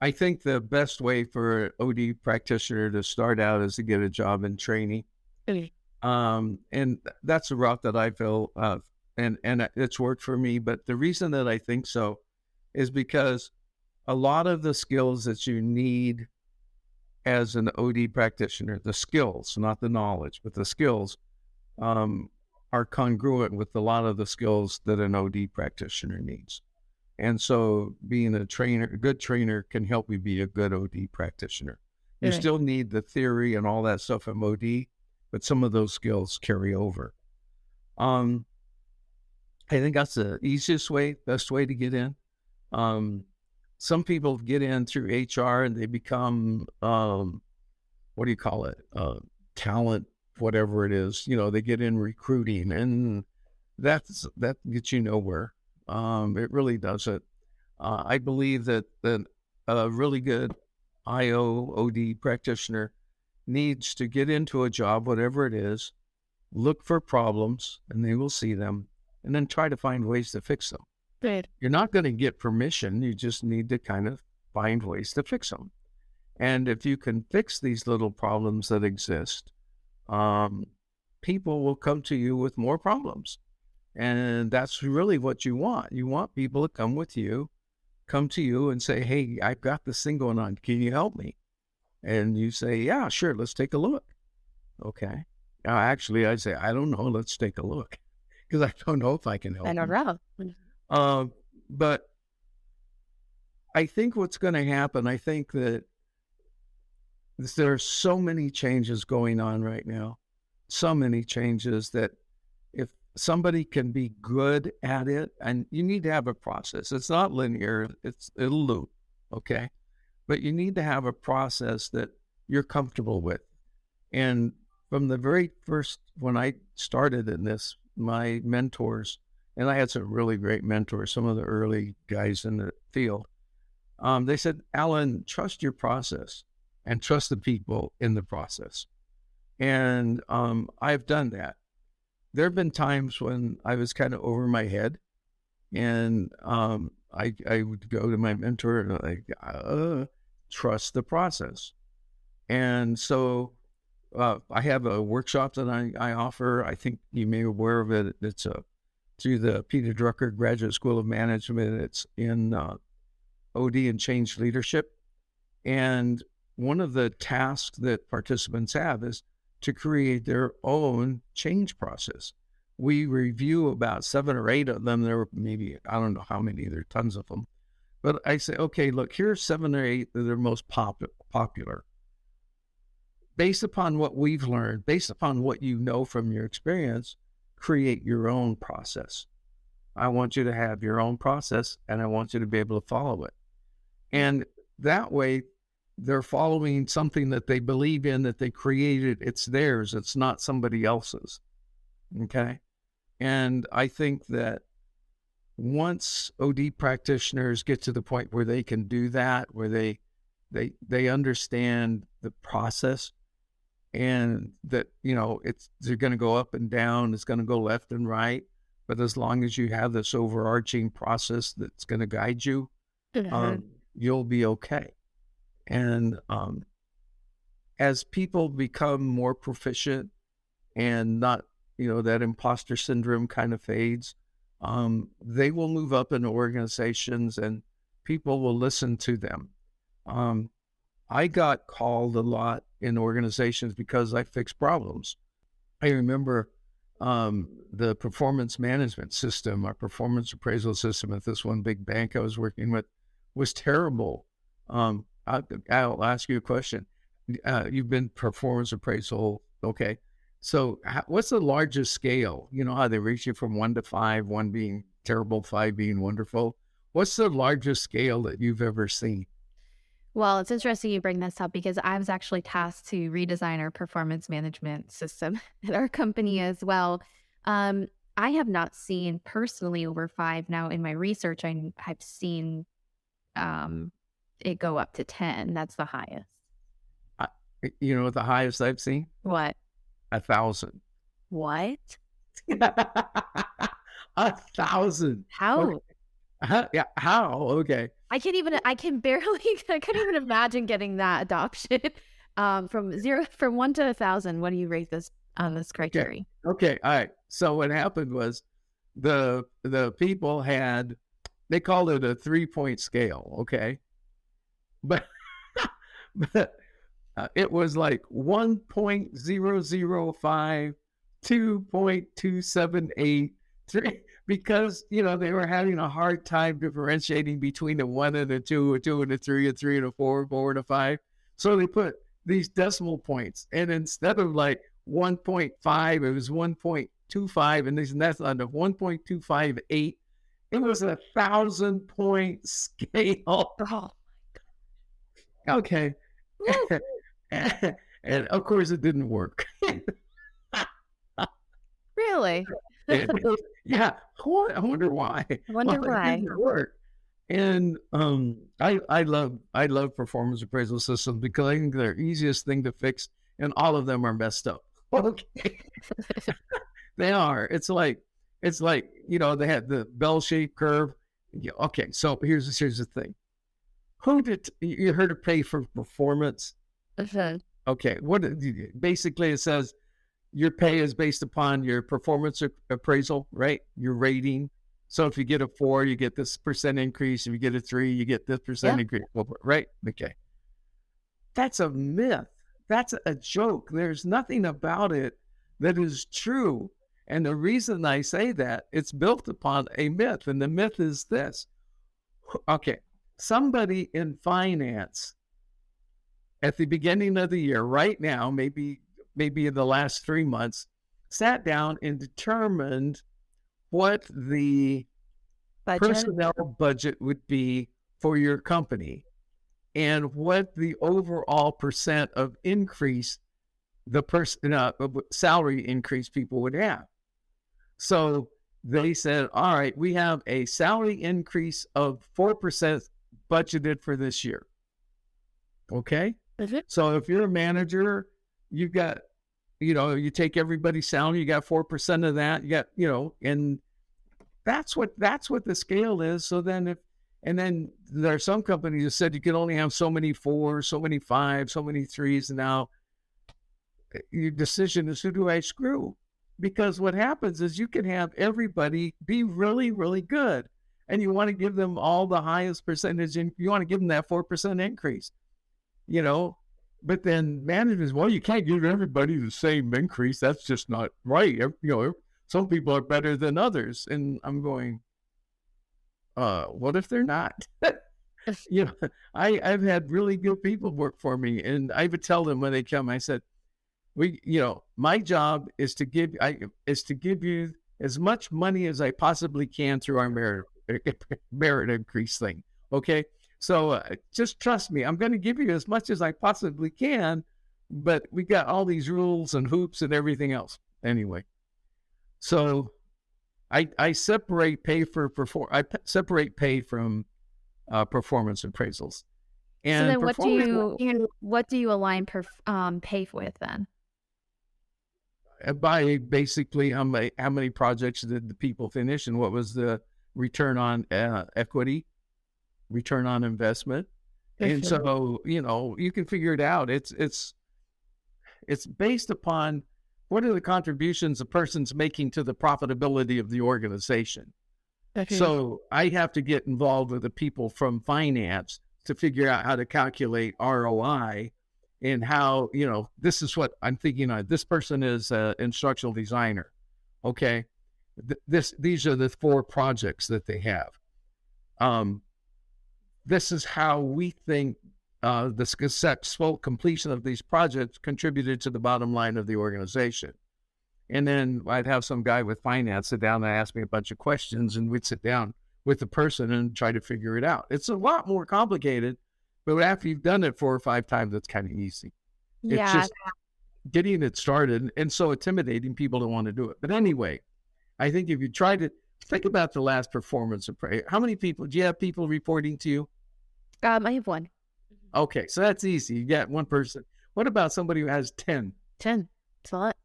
I think the best way for an OD practitioner to start out is to get a job in training. And that's a route that I feel, and it's worked for me. But the reason that I think so is because a lot of the skills that you need as an OD practitioner, the skills, not the knowledge, but the skills, are congruent with a lot of the skills that an OD practitioner needs. And so being a good trainer can help you be a good OD practitioner. You still need the theory and all that stuff from OD, but some of those skills carry over. I think that's the best way to get in. Some people get in through HR and they become, talent, whatever it is. They get in recruiting, and that gets you nowhere. It really doesn't. I believe that a really good IOOD practitioner needs to get into a job, whatever it is, look for problems, and they will see them, and then try to find ways to fix them. Good. You're not going to get permission. You just need to kind of find ways to fix them. And if you can fix these little problems that exist, people will come to you with more problems. And that's really what you want. You want people to come to you and say, hey, I've got this thing going on. Can you help me? And you say, yeah, sure. Let's take a look. Okay. Actually, I'd say, I don't know. Let's take a look, because I don't know if I can help I don't you. know. But I think what's going to happen, I think that there are so many changes going on right now, so many changes, that if somebody can be good at it, and you need to have a process. It's not linear. It'll loop. Okay. But you need to have a process that you're comfortable with. And from the very first, when I started in this, my mentors, and I had some really great mentors, some of the early guys in the field, they said, Alan, trust your process and trust the people in the process. And I've done that. There have been times when I was kind of over my head, and I would go to my mentor and like, trust the process. And so I have a workshop that I offer. I think you may be aware of it. It's through the Peter Drucker Graduate School of Management. It's in OD and Change Leadership. And one of the tasks that participants have is to create their own change process. We review about 7 or 8 of them. There were maybe, I don't know how many, there are tons of them. But I say, okay, look, here's 7 or 8 that are most popular. Based upon what we've learned, based upon what you know from your experience, create your own process. I want you to have your own process, and I want you to be able to follow it. And that way, they're following something that they believe in, that they created. It's theirs. It's not somebody else's. Okay. And I think that once OD practitioners get to the point where they can do that, where they understand the process, and that, they're going to go up and down, it's going to go left and right. But as long as you have this overarching process that's going to guide you, you'll be okay. And as people become more proficient and not, that imposter syndrome kind of fades, they will move up in organizations and people will listen to them. I got called a lot in organizations because I fixed problems. I remember the performance management system, our performance appraisal system at this one big bank I was working with, was terrible. I'll ask you a question. You've been performance appraisal. Okay. So what's the largest scale? You know how they rate you from 1 to 5, 1 being terrible, 5 being wonderful. What's the largest scale that you've ever seen? Well, it's interesting you bring this up because I was actually tasked to redesign our performance management system at our company as well. I have not seen personally over 5. Now in my research, I've seen it go up to 10. That's the highest. You know what the highest I've seen? What? 1,000. What? 1,000. How? Okay. Yeah. How? Okay. I couldn't even imagine getting that adoption. From 1 to 1,000. What do you rate this on this criteria? Okay. All right. So what happened was the people they called it a 3-point scale. Okay. But it was like 1.005, 2.278, 3, because, they were having a hard time differentiating between a 1 and a 2, a 2 and a 3, a 3 and a 4, a 4 and a 5. So they put these decimal points, and instead of like 1.5, it was 1.25, and that's on the 1.258. It was 1,000-point scale. Oh my God. Okay. And of course it didn't work. Really? Yeah, I wonder why. Wonder Well, it why. didn't work. And I love performance appraisal systems because I think they're easiest thing to fix, and all of them are messed up. Okay, they are. It's like they had the bell-shaped curve. Yeah, okay, so here's the thing. Who did you heard of pay for performance? Mhm. Okay, basically it says your pay is based upon your performance appraisal, right? Your rating. So if you get a 4, you get this percent increase. If you get a 3, you get this percent Yep. increase, right? Okay. That's a myth. That's a joke. There's nothing about it that is true. And the reason I say that, it's built upon a myth. And the myth is this. Okay. Somebody in finance at the beginning of the year, right now, maybe in the last 3 months, sat down and determined what the Budget. personnel budget would be for your company and what the overall percent of increase salary increase people would have. So they said, all right, we have a salary increase of 4% budgeted for this year. Okay. So if you're a manager, you've got, you take everybody's salary, you got 4% of that, you got, and that's what the scale is. So then and then there are some companies that said you can only have so many 4s, so many 5s, so many 3s. And now your decision is, who do I screw? Because what happens is you can have everybody be really, really good. And you want to give them all the highest percentage, and you want to give them that 4% increase, but then management, well, you can't give everybody the same increase. That's just not right. Some people are better than others. And I'm going, what if they're not? I've had really good people work for me, and I would tell them when they come, I said, my job is to give you as much money as I possibly can through our merit increase thing. Okay. So just trust me, I'm going to give you as much as I possibly can, but we got all these rules and hoops and everything else. Anyway, so I separate pay separate pay from performance appraisals. And so then what do you align pay with then? By basically how many projects did the people finish, and what was the return on equity, return on investment. And so, you can figure it out. It's based upon what are the contributions a person's making to the profitability of the organization. So I have to get involved with the people from finance to figure out how to calculate ROI and how, this is what I'm thinking of. This person is an instructional designer. Okay. These are the 4 projects that they have. This is how we think the successful completion of these projects contributed to the bottom line of the organization. And then I'd have some guy with finance sit down and ask me a bunch of questions, and we'd sit down with the person and try to figure it out. It's a lot more complicated, but after you've done it 4 or 5 times, it's kind of easy. Yeah. It's just getting it started, and so intimidating, people don't want to do it. But anyway, I think if you try to think about the last performance appraisal, how many people, do you have people reporting to you? I have 1. Okay, so that's easy. You got 1 person. What about somebody who has 10? 10. It's a lot.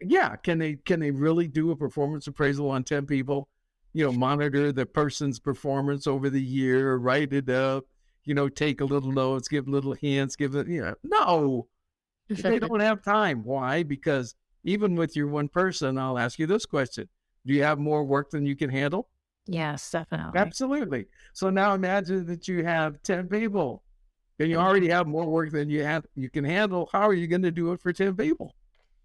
Yeah, can they really do a performance appraisal on 10 people? Monitor the person's performance over the year, write it up, take a little notes, give little hints, no. They don't have time. Why? Because even with your 1 person, I'll ask you this question. Do you have more work than you can handle? Yes, definitely. Absolutely. So now imagine that you have 10 people and you already have more work than you can handle. How are you going to do it for 10 people?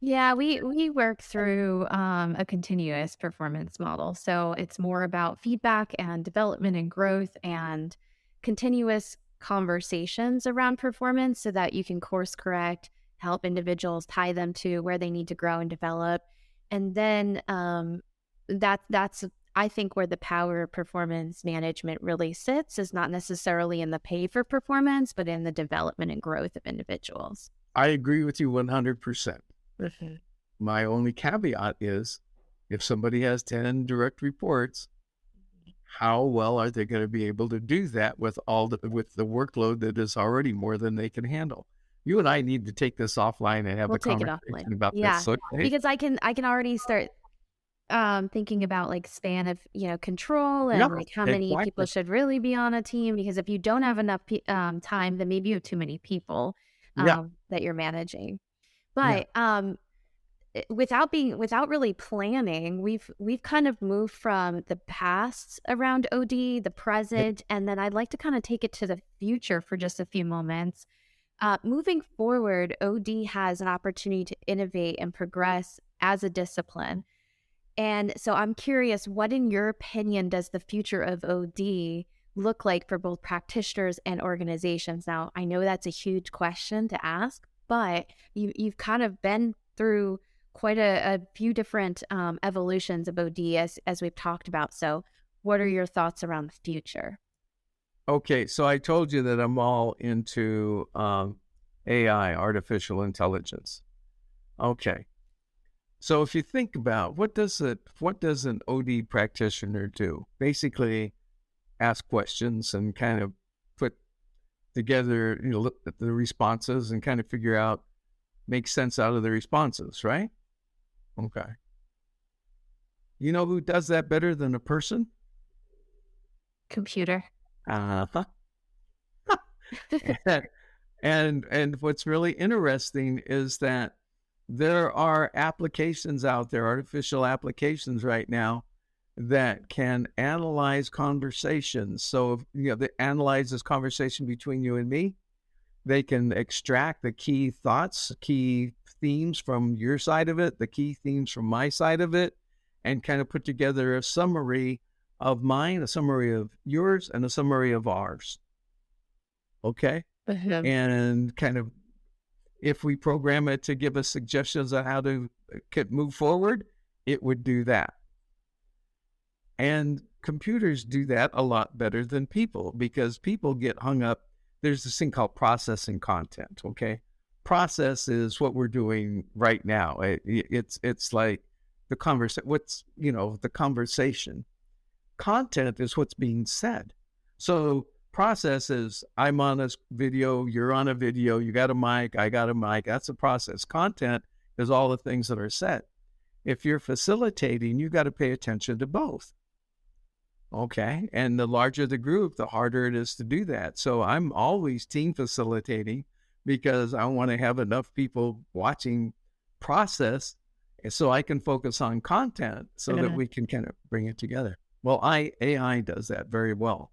Yeah, we work through a continuous performance model. So it's more about feedback and development and growth and continuous conversations around performance so that you can course correct, help individuals, tie them to where they need to grow and develop. And then that's I think where the power of performance management really sits is not necessarily in the pay for performance, but in the development and growth of individuals. I agree with you 100%. My only caveat is If somebody has 10 direct reports, how well are they going to be able to do that with with the workload that is already more than they can handle? You and I need to take this offline and have We'll a take it offline. conversation about Yeah, this. Okay? because I can already start thinking about like span of control Yeah, and like how many people exactly. should really be on a team, because if you don't have enough time, then maybe you have too many people Yeah, that you're managing. yeah. But without really planning, we've kind of moved from the past around OD, the present, and then I'd like to kind of take it to the future for just a few moments. Moving forward, OD has an opportunity to innovate and progress as a discipline. And so I'm curious, what in your opinion does the future of OD look like for both practitioners and organizations? Now, I know that's a huge question to ask, but you've kind of been through quite a few different evolutions of OD as we've talked about. So what are your thoughts around the future? Okay, so I told you that I'm all into AI, artificial intelligence. Okay, so if you think about what does an OD practitioner do? Basically, ask questions and kind of put together, look at the responses and kind of figure out, make sense out of the responses, right? Okay. You know who does that better than a person? Computer. Uh-huh. And what's really interesting is that there are applications out there, artificial applications right now that can analyze conversations. So, they analyze this conversation between you and me. They can extract the key thoughts, key themes from your side of it, the key themes from my side of it, and kind of put together a summary of mine, a summary of yours, and a summary of ours. Okay? Mhm. And kind of, if we program it to give us suggestions on how to move forward, it would do that. And computers do that a lot better than people, because people get hung up. There's this thing called processing content. Okay. Process is what we're doing right now. It's like the the conversation. Content is what's being said. So process is, I'm on a video, you're on a video, you got a mic, I got a mic. That's a process. Content is all the things that are said. If you're facilitating, you got to pay attention to both. Okay. And the larger the group, the harder it is to do that. So I'm always team facilitating, because I want to have enough people watching process, and so I can focus on content so that we can kind of bring it together. Well, AI does that very well.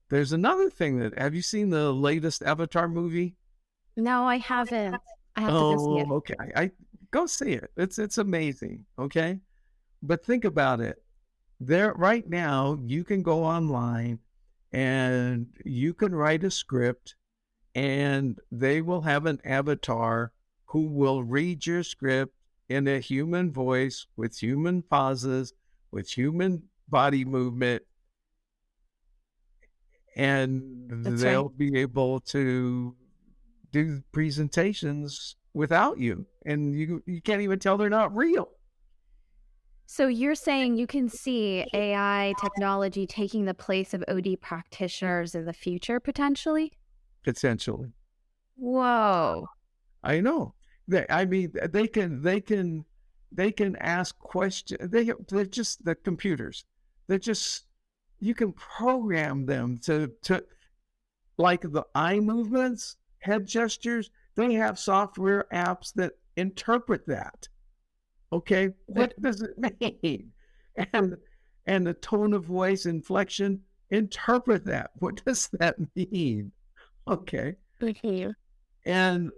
There's another thing have you seen the latest Avatar movie? No, I haven't. I have to go see it. Oh, okay. I go see it. It's amazing. Okay. But think about it. There right now, you can go online and you can write a script, and they will have an avatar who will read your script in a human voice with human pauses, with human body movement, and That's right. they'll be able to do presentations without you, and you can't even tell they're not real. So you're saying you can see AI technology taking the place of OD practitioners in the future, potentially? Potentially. Whoa. I know. I mean, they can ask questions. They're just the computers. They're just, you can program them to like the eye movements, head gestures. They have software apps that interpret that. Okay, what does it mean? And the tone of voice, inflection, interpret that. What does that mean? Okay, Okay. and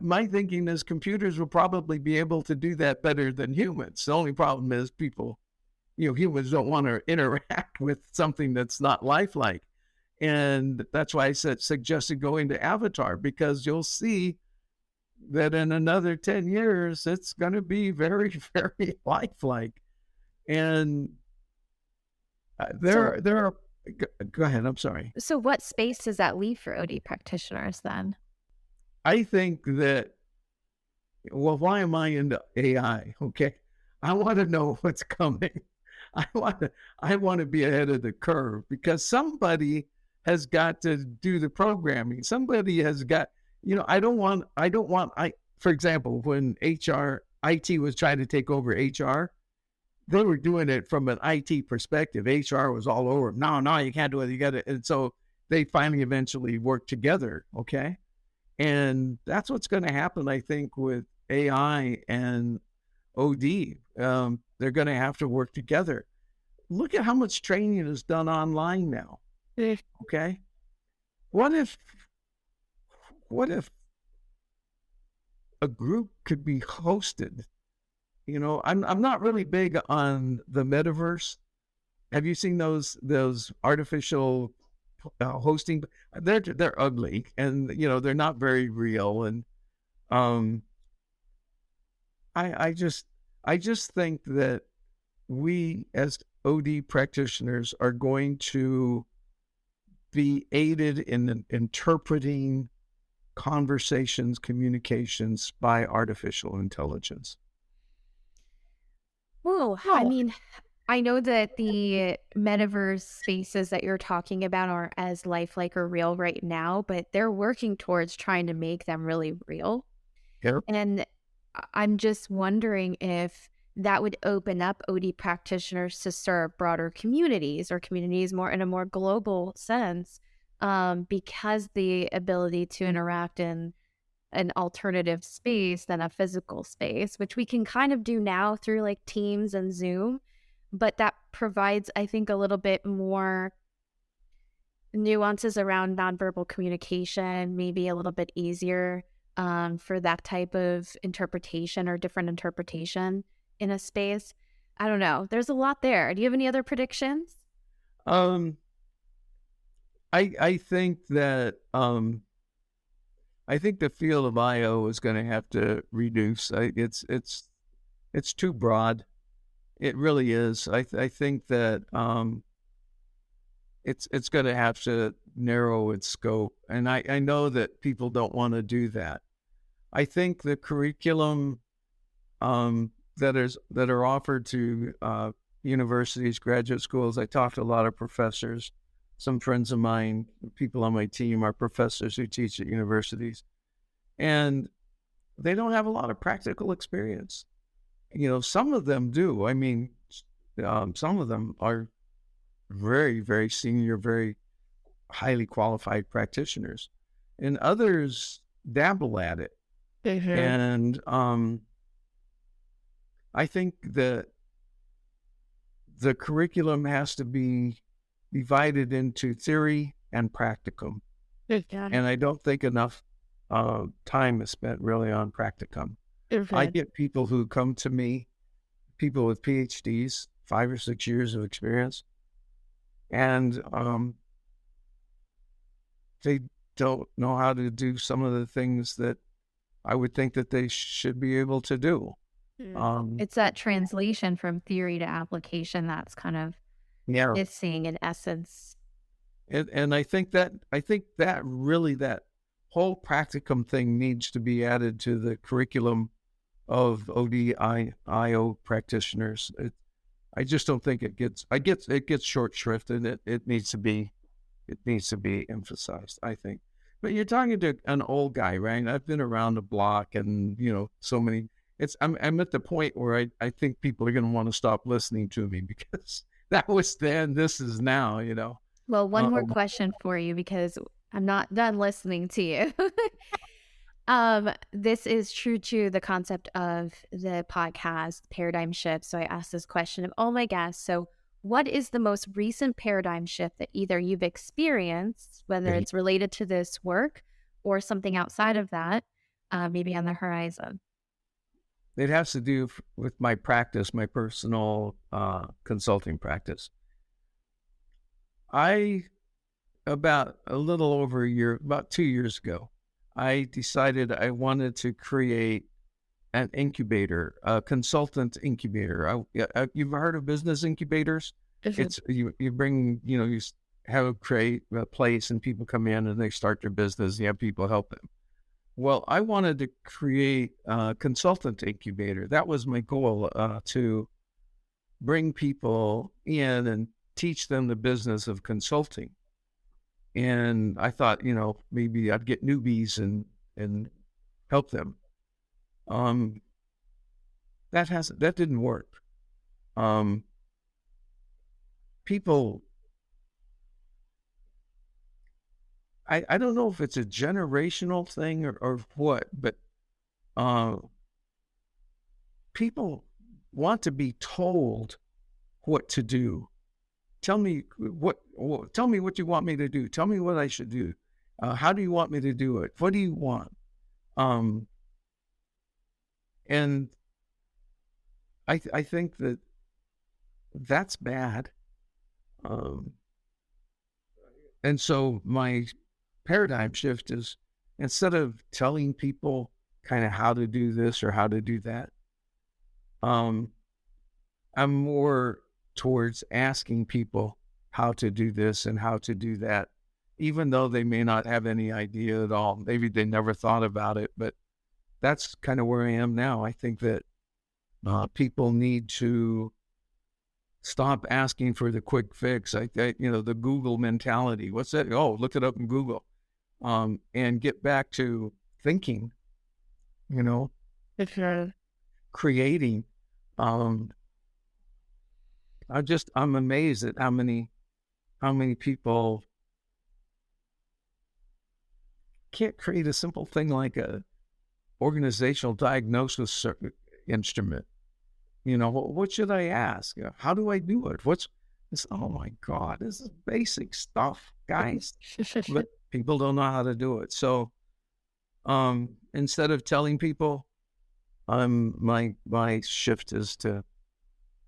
my thinking is computers will probably be able to do that better than humans. The only problem is humans don't want to interact with something that's not lifelike. And that's why I suggested going to Avatar, because you'll see that in another 10 years, it's going to be very, very lifelike. And So there are, go ahead, I'm sorry. so what space does that leave for OD practitioners then? I think that, well, why am I into AI? Okay. I want to know what's coming. I want to be ahead of the curve because somebody has got to do the programming. Somebody has got, for example, when IT was trying to take over HR, they were doing it from an IT perspective. HR was all over. No, you can't do it. You got to. And so they finally eventually worked together. Okay. And that's what's going to happen, I think, with AI and OD. They're going to have to work together. Look at how much training is done online now. Okay. What if a group could be hosted? I'm not really big on the metaverse. Have you seen those artificial hosting? They're ugly, and they're not very real. And I just think that we as OD practitioners are going to be aided in interpreting conversations, communications by artificial intelligence. Well, I mean, I know that the metaverse spaces that you're talking about aren't as lifelike or real right now, but they're working towards trying to make them really real. Yeah. And I'm just wondering if that would open up OD practitioners to serve broader communities or communities more in a more global sense, because the ability to interact in an alternative space than a physical space, which we can kind of do now through like Teams and Zoom, but that provides, I think, a little bit more nuances around nonverbal communication, maybe a little bit easier for that type of interpretation or different interpretation in a space. I don't know. There's a lot there. Do you have any other predictions? I think that I think the field of IO is going to have to reduce. It's too broad. It really is. I think that it's going to have to narrow its scope, and I know that people don't want to do that. I think the curriculum that are offered to universities, graduate schools. I talked to a lot of professors. Some friends of mine, people on my team, are professors who teach at universities, and they don't have a lot of practical experience. Some of them do. I mean, some of them are very, very senior, very highly qualified practitioners, and others dabble at it. And I think that the curriculum has to be divided into theory and practicum. And I don't think enough time is spent really on practicum. I get people who come to me, people with PhDs, 5 or 6 years of experience, and they don't know how to do some of the things that I would think that they should be able to do. It's that translation from theory to application that's kind of missing in essence. And I think that really that whole practicum thing needs to be added to the curriculum of ODIO practitioners. I just don't think it gets short shrift, and it needs to be emphasized, I think. But you're talking to an old guy, right? I've been around the block, and so many. I'm at the point where I think people are going to want to stop listening to me because that was then, this is now. Well, one more question for you because I'm not done listening to you. This is true to the concept of the podcast paradigm shift. So I asked this question of all my guests. So what is the most recent paradigm shift that either you've experienced, whether it's related to this work or something outside of that, maybe on the horizon? It has to do with my practice, my personal consulting practice. About a little over a year, about 2 years ago, I decided I wanted to create an incubator, a consultant incubator. You've heard of business incubators? It's you bring, you have create a place and people come in and they start their business. You have people help them. Well, I wanted to create a consultant incubator. That was my goal, to bring people in and teach them the business of consulting. And I thought, maybe I'd get newbies and help them. That didn't work. People, I don't know if it's a generational thing or what, but people want to be told what to do. Tell me what you want me to do. Tell me what I should do. How do you want me to do it? What do you want? And I think that's bad. And so my paradigm shift is, instead of telling people kind of how to do this or how to do that, I'm more towards asking people how to do this and how to do that, even though they may not have any idea at all. Maybe they never thought about it, but that's kind of where I am now. I think that people need to stop asking for the quick fix. The Google mentality. What's that? Oh, look it up in Google. And get back to thinking, creating. I'm amazed at how many people can't create a simple thing like a organizational diagnosis instrument. What should I ask? How do I do it? What's this? Oh my God, this is basic stuff, guys. But people don't know how to do it. So, instead of telling people, my shift is to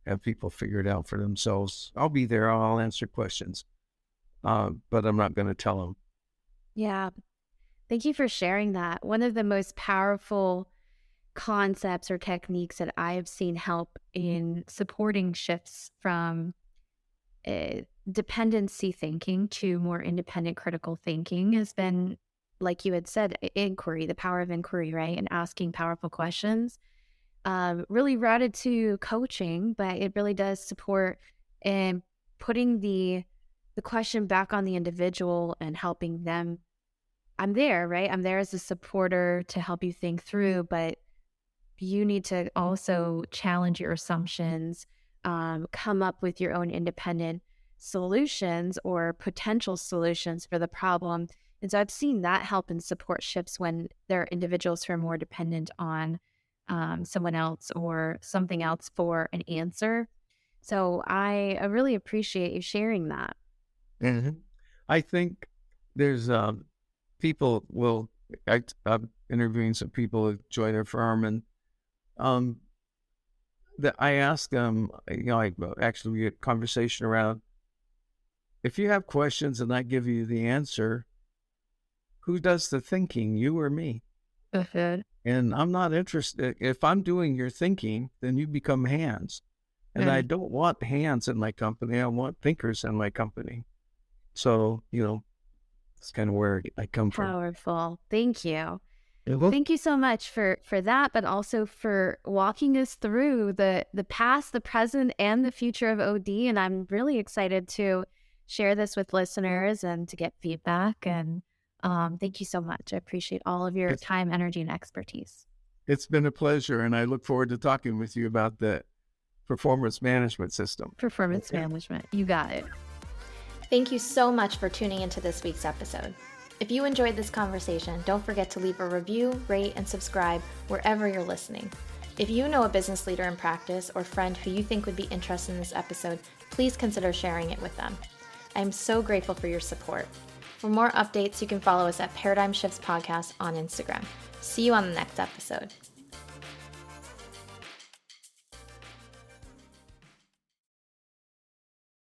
have people figure it out for themselves. I'll be there. I'll answer questions, but I'm not going to tell them. Yeah. Thank you for sharing that. One of the most powerful concepts or techniques that I have seen help in supporting shifts from dependency thinking to more independent critical thinking has been, like you had said, inquiry, the power of inquiry, right? And asking powerful questions. Really routed to coaching, but it really does support in putting the question back on the individual and helping them. I'm there, right? I'm there as a supporter to help you think through, but you need to also challenge your assumptions, come up with your own independent solutions or potential solutions for the problem. And so I've seen that help and support shifts when there are individuals who are more dependent on someone else or something else for an answer. So I really appreciate you sharing that. Mm-hmm. I think there's people I'm interviewing some people who joined our firm, and that I ask them, actually we had a conversation around, if you have questions and I give you the answer, who does the thinking, you or me? And I'm not interested. If I'm doing your thinking, then you become hands. And I don't want hands in my company. I want thinkers in my company. So, it's kind of where I come from. Powerful. Thank you. Thank you so much for that, but also for walking us through the past, the present, and the future of OD. And I'm really excited to share this with listeners and to get feedback. And thank you so much. I appreciate all of your time, energy, and expertise. It's been a pleasure, and I look forward to talking with you about the performance management system. Performance management. You got it. Thank you so much for tuning into this week's episode. If you enjoyed this conversation, don't forget to leave a review, rate, and subscribe wherever you're listening. If you know a business leader in practice or friend who you think would be interested in this episode, please consider sharing it with them. I am so grateful for your support. For more updates, you can follow us at Paradigm Shifts Podcast on Instagram. See you on the next episode.